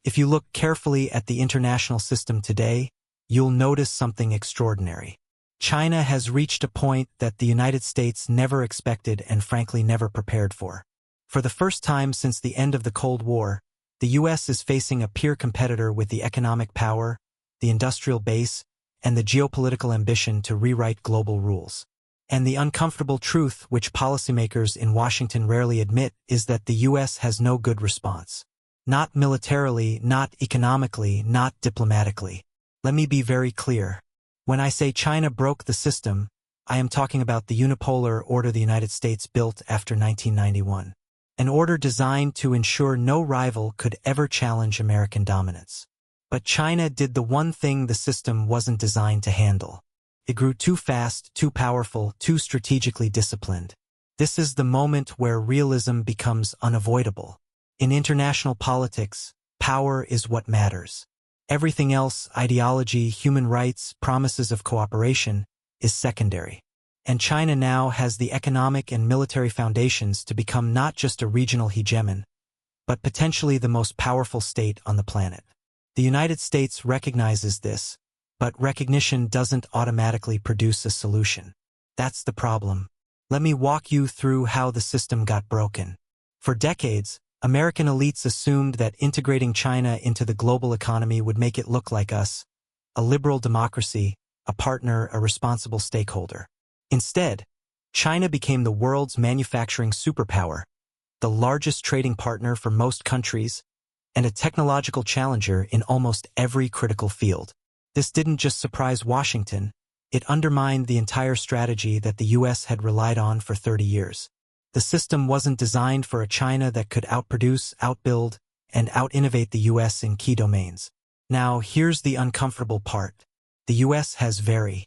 If you look carefully at the international system today, you'll notice something extraordinary. China has reached a point that the United States never expected and frankly never prepared for. For the first time since the end of the Cold War, the U.S. is facing a peer competitor with the economic power, the industrial base, and the geopolitical ambition to rewrite global rules. And the uncomfortable truth, which policymakers in Washington rarely admit, is that the U.S. has no good response. Not militarily, not economically, not diplomatically. Let me be very clear. When I say China broke the system, I am talking about the unipolar order the United States built after 1991. An order designed to ensure no rival could ever challenge American dominance. But China did the one thing the system wasn't designed to handle. It grew too fast, too powerful, too strategically disciplined. This is the moment where realism becomes unavoidable. In international politics, power is what matters. Everything else, ideology, human rights, promises of cooperation, is secondary. And China now has the economic and military foundations to become not just a regional hegemon, but potentially the most powerful state on the planet. The United States recognizes this, but recognition doesn't automatically produce a solution. That's the problem. Let me walk you through how the system got broken. For decades, American elites assumed that integrating China into the global economy would make it look like us, a liberal democracy, a partner, a responsible stakeholder. Instead, China became the world's manufacturing superpower, the largest trading partner for most countries, and a technological challenger in almost every critical field. This didn't just surprise Washington, it undermined the entire strategy that the U.S. had relied on for 30 years. The system wasn't designed for a China that could outproduce, outbuild, and out-innovate the U.S. in key domains. Now, here's the uncomfortable part. The U.S. has very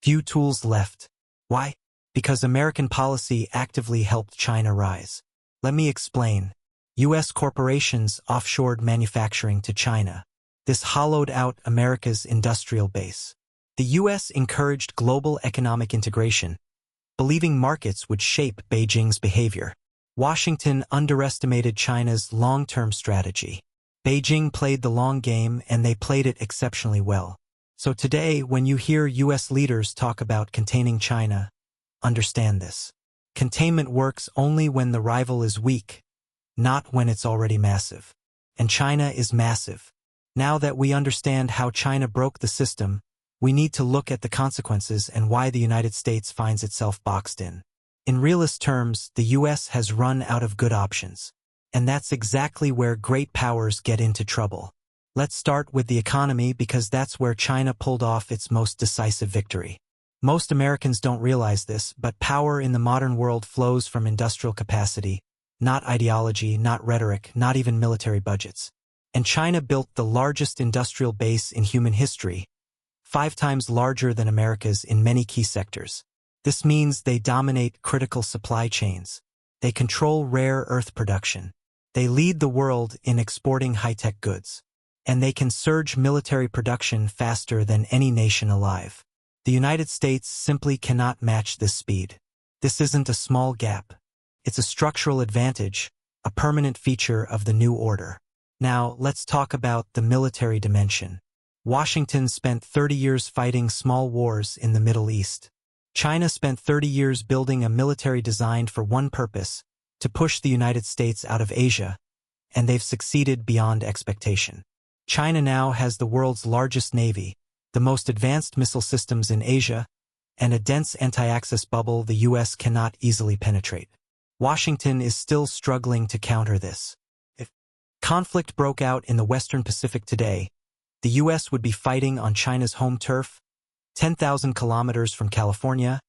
few tools left. Why? Because American policy actively helped China rise. Let me explain. U.S. corporations offshored manufacturing to China. This hollowed out America's industrial base. The U.S. encouraged global economic integration, believing markets would shape Beijing's behavior. Washington underestimated China's long-term strategy. Beijing played the long game, and they played it exceptionally well. So today, when you hear U.S. leaders talk about containing China, understand this. Containment works only when the rival is weak, not when it's already massive. And China is massive. Now that we understand how China broke the system, we need to look at the consequences and why the United States finds itself boxed in. In realist terms, the U.S. has run out of good options. And that's exactly where great powers get into trouble. Let's start with the economy because that's where China pulled off its most decisive victory. Most Americans don't realize this, but power in the modern world flows from industrial capacity, not ideology, not rhetoric, not even military budgets. And China built the largest industrial base in human history, 5 times larger than America's in many key sectors. This means they dominate critical supply chains. They control rare earth production. They lead the world in exporting high-tech goods. And they can surge military production faster than any nation alive. The United States simply cannot match this speed. This isn't a small gap. It's a structural advantage, a permanent feature of the new order. Now, let's talk about the military dimension. Washington spent 30 years fighting small wars in the Middle East. China spent 30 years building a military designed for one purpose, to push the United States out of Asia, and they've succeeded beyond expectation. China now has the world's largest navy, the most advanced missile systems in Asia, and a dense anti-access bubble the U.S. cannot easily penetrate. Washington is still struggling to counter this. If conflict broke out in the Western Pacific today, the U.S. would be fighting on China's home turf, 10,000 kilometers from California,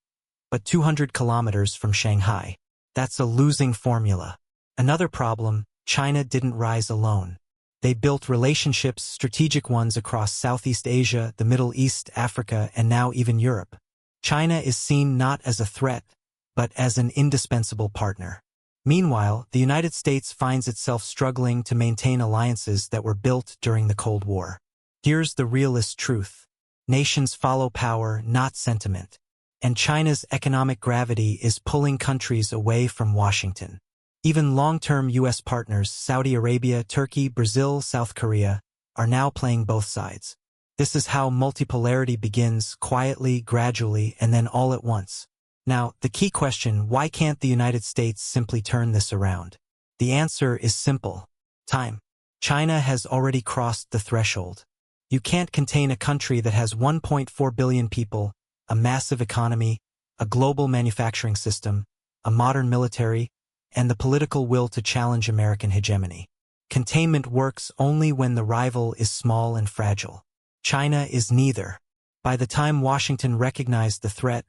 but 200 kilometers from Shanghai. That's a losing formula. Another problem, China didn't rise alone. They built relationships, strategic ones across Southeast Asia, the Middle East, Africa, and now even Europe. China is seen not as a threat, but as an indispensable partner. Meanwhile, the United States finds itself struggling to maintain alliances that were built during the Cold War. Here's the realist truth. Nations follow power, not sentiment. And China's economic gravity is pulling countries away from Washington. Even long-term U.S. partners, Saudi Arabia, Turkey, Brazil, South Korea, are now playing both sides. This is how multipolarity begins, quietly, gradually, and then all at once. Now, the key question, why can't the United States simply turn this around? The answer is simple. Time. China has already crossed the threshold. You can't contain a country that has 1.4 billion people, a massive economy, a global manufacturing system, a modern military, and the political will to challenge American hegemony. Containment works only when the rival is small and fragile. China is neither. By the time Washington recognized the threat,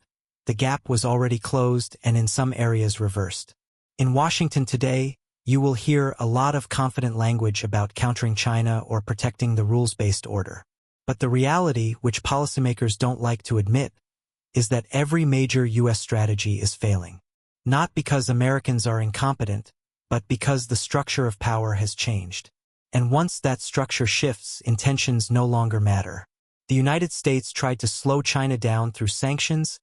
the gap was already closed and in some areas reversed. In Washington today, you will hear a lot of confident language about countering China or protecting the rules-based order. But the reality, which policymakers don't like to admit, is that every major U.S. strategy is failing. Not because Americans are incompetent, but because the structure of power has changed. And once that structure shifts, intentions no longer matter. The United States tried to slow China down through sanctions,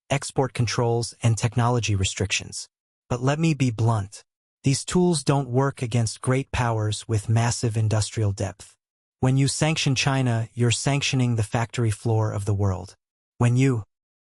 export controls, and technology restrictions. But let me be blunt. These tools don't work against great powers with massive industrial depth. When you sanction China, you're sanctioning the factory floor of the world. When you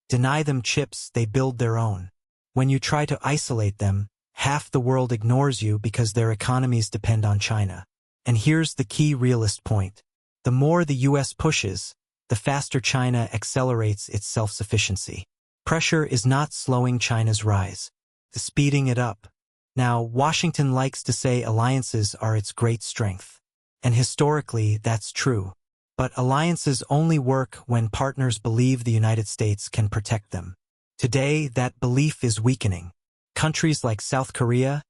deny them chips, they build their own. When you try to isolate them, half the world ignores you because their economies depend on China. And here's the key realist point. The more the U.S. pushes, the faster China accelerates its self-sufficiency. Pressure is not slowing China's rise, it's speeding it up. Now, Washington likes to say alliances are its great strength. And historically, that's true. But alliances only work when partners believe the United States can protect them. Today, that belief is weakening. Countries like South Korea,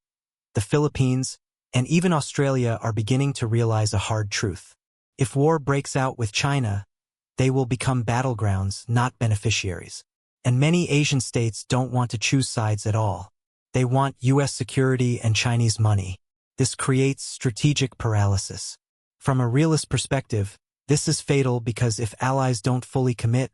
the Philippines, and even Australia are beginning to realize a hard truth. If war breaks out with China, they will become battlegrounds, not beneficiaries. And many Asian states don't want to choose sides at all. They want U.S. security and Chinese money. This creates strategic paralysis. From a realist perspective, this is fatal because if allies don't fully commit,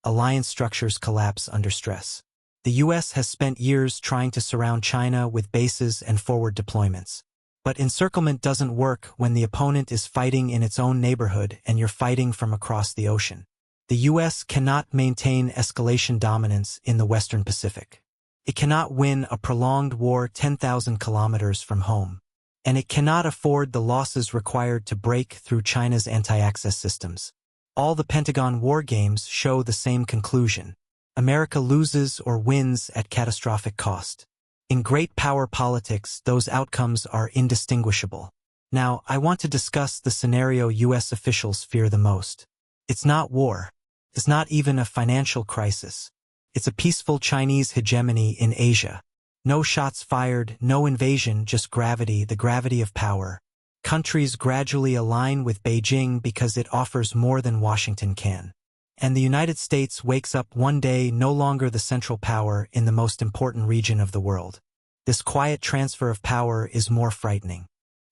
alliance structures collapse under stress. The U.S. has spent years trying to surround China with bases and forward deployments. But encirclement doesn't work when the opponent is fighting in its own neighborhood and you're fighting from across the ocean. The U.S. cannot maintain escalation dominance in the Western Pacific. It cannot win a prolonged war 10,000 kilometers from home. And it cannot afford the losses required to break through China's anti-access systems. All the Pentagon war games show the same conclusion. America loses or wins at catastrophic cost. In great power politics, those outcomes are indistinguishable. Now, I want to discuss the scenario U.S. officials fear the most. It's not war. It's not even a financial crisis. It's a peaceful Chinese hegemony in Asia. No shots fired, no invasion, just gravity, the gravity of power. Countries gradually align with Beijing because it offers more than Washington can. And the United States wakes up one day no longer the central power in the most important region of the world. This quiet transfer of power is more frightening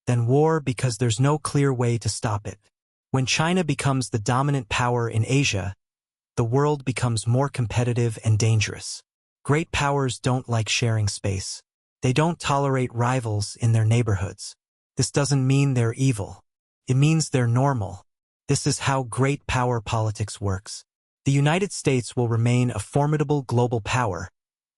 than war because there's no clear way to stop it. When China becomes the dominant power in Asia, the world becomes more competitive and dangerous. Great powers don't like sharing space. They don't tolerate rivals in their neighborhoods. This doesn't mean they're evil. It means they're normal. This is how great power politics works. The United States will remain a formidable global power,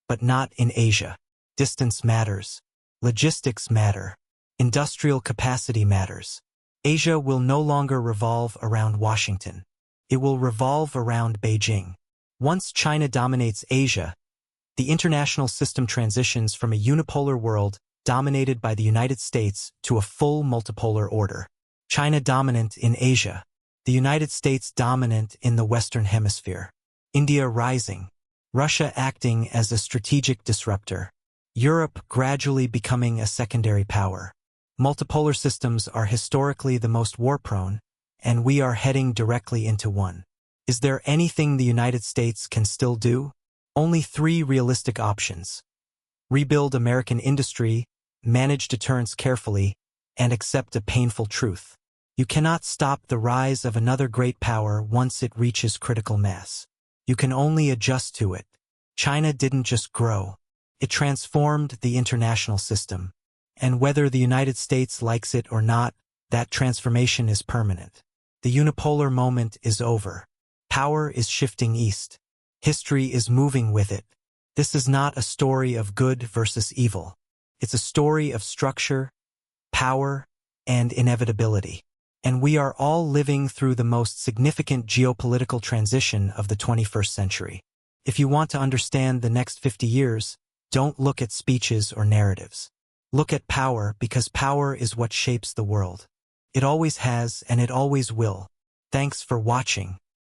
but not in Asia. Distance matters. Logistics matter. Industrial capacity matters. Asia will no longer revolve around Washington. It will revolve around Beijing. Once China dominates Asia, the international system transitions from a unipolar world dominated by the United States to a full multipolar order. China dominant in Asia. The United States dominant in the Western Hemisphere. India rising. Russia acting as a strategic disruptor. Europe gradually becoming a secondary power. Multipolar systems are historically the most war-prone, and we are heading directly into one. Is there anything the United States can still do? Only 3 realistic options. Rebuild American industry, manage deterrence carefully, and accept a painful truth. You cannot stop the rise of another great power once it reaches critical mass. You can only adjust to it. China didn't just grow. It transformed the international system. And whether the United States likes it or not, that transformation is permanent. The unipolar moment is over. Power is shifting east. History is moving with it. This is not a story of good versus evil. It's a story of structure, power, and inevitability. And we are all living through the most significant geopolitical transition of the 21st century. If you want to understand the next 50 years, don't look at speeches or narratives. Look at power, because power is what shapes the world. It always has and it always will. Thanks for watching.